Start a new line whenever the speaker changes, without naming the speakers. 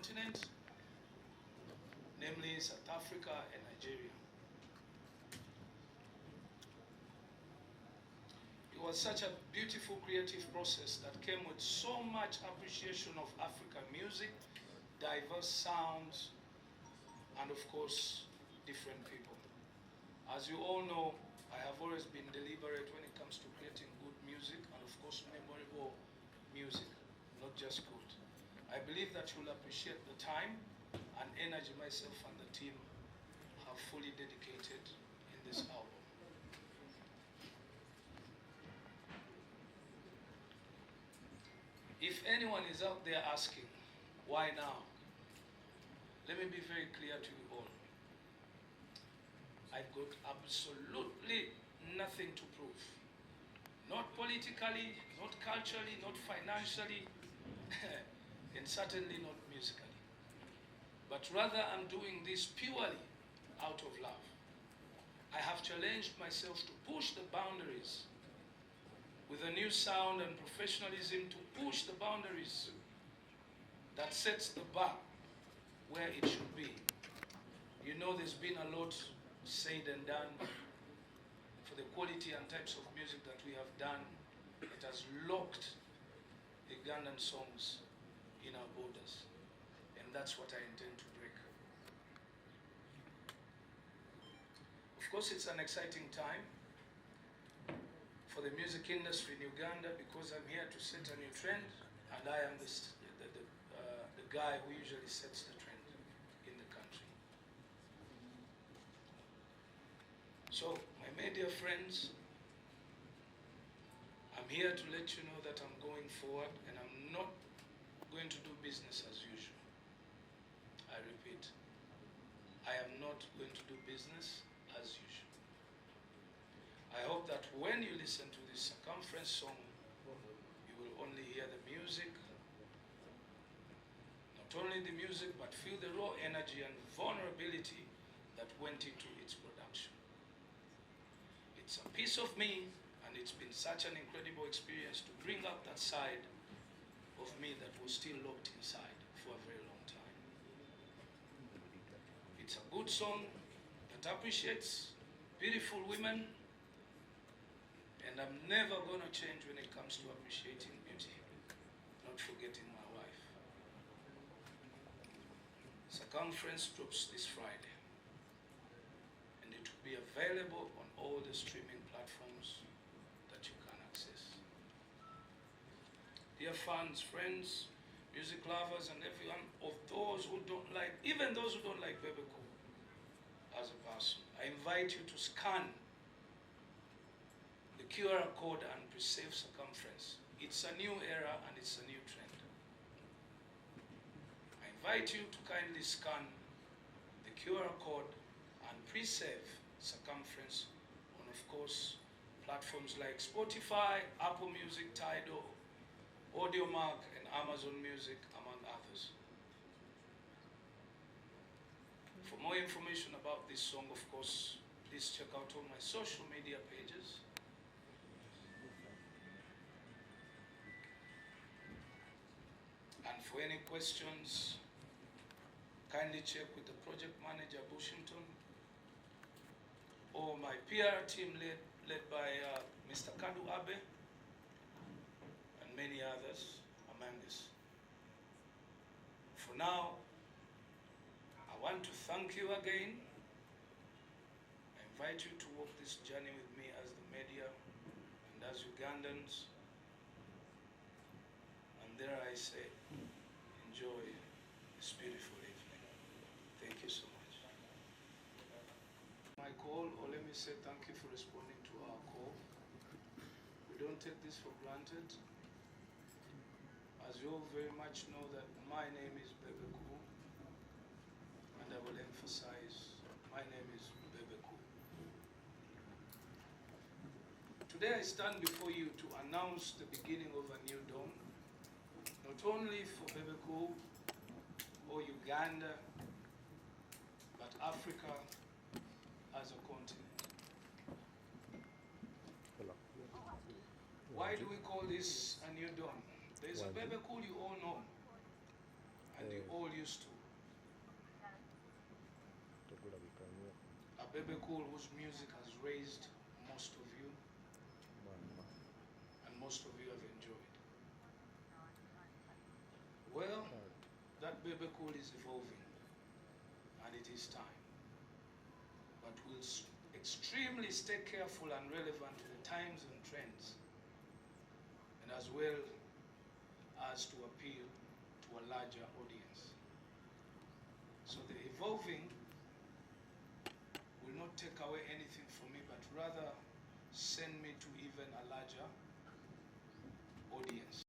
continent, namely South Africa and Nigeria. It was such a beautiful creative process that came with so much appreciation of African music, diverse sounds, and of course, different people. As you all know, I have always been deliberate when it comes to creating good music and of course memorable music, not just good. I believe that you'll appreciate the time and energy myself and the team have fully dedicated in this album. If anyone is out there asking, why now? Let me be very clear to you all. I've got absolutely nothing to prove. Not politically, not culturally, not financially, and certainly not musically. But rather I'm doing this purely out of love. I have challenged myself to push the boundaries with a new sound and professionalism, to push the boundaries that sets the bar where it should be. You know, there's been a lot said and done for the quality and types of music that we have done. It has locked the Ugandan songs in our borders, and that's what I intend to break. Of course, it's an exciting time for the music industry in Uganda because I'm here to set a new trend, and I am the guy who usually sets the trend in the country. So, my media friends, I'm here to let you know that I'm going forward and I'm not going to do business as usual. I repeat, I am not going to do business as usual. I hope that when you listen to this circumference song, you will only hear the music, not only the music, but feel the raw energy and vulnerability that went into its production. It's a piece of me, and it's been such an incredible experience to bring out that side of me that was still locked inside for a very long time. It's a good song that appreciates beautiful women, and I'm never going to change when it comes to appreciating beauty, not forgetting my wife. Circumference drops this Friday, and it will be available on all the streaming platforms that you can access. Dear fans, friends, music lovers, and everyone of those who don't like, even those who don't like Bebecool as a person, I invite you to scan the QR code and perceive Circumference. It's a new era and it's a new trend. I invite you to kindly scan the QR code and pre-save Circumference on, of course, platforms like Spotify, Apple Music, Tidal, AudioMark, and Amazon Music, among others. For more information about this song, of course, please check out all my social media pages. And for any questions, kindly check with the project manager, Bushington, or my PR team led by Mr. Kadu Abe, and many others among us. For now, I want to thank you again. I invite you to walk this journey with me as the media and as Ugandans. And there I say, enjoy this beautiful evening. Thank you so much. My call, or let me say thank you for responding to our call. We don't take this for granted. As you all very much know that my name is Bebecool, and I will emphasize, my name is Bebecool. Today I stand before you to announce the beginning of a new dawn, not only for Bebecool or Uganda, but Africa as a continent. Why do we call this a new dawn? There's a Bebecool you all know, and the all used to. A Bebecool whose music has raised most of you, and most of you have enjoyed. Well, that Bebecool is evolving, and it is time. But we'll extremely stay careful and relevant to the times and trends, and as well as to appeal to a larger audience. So the evolving will not take away anything from me, but rather send me to even a larger audience.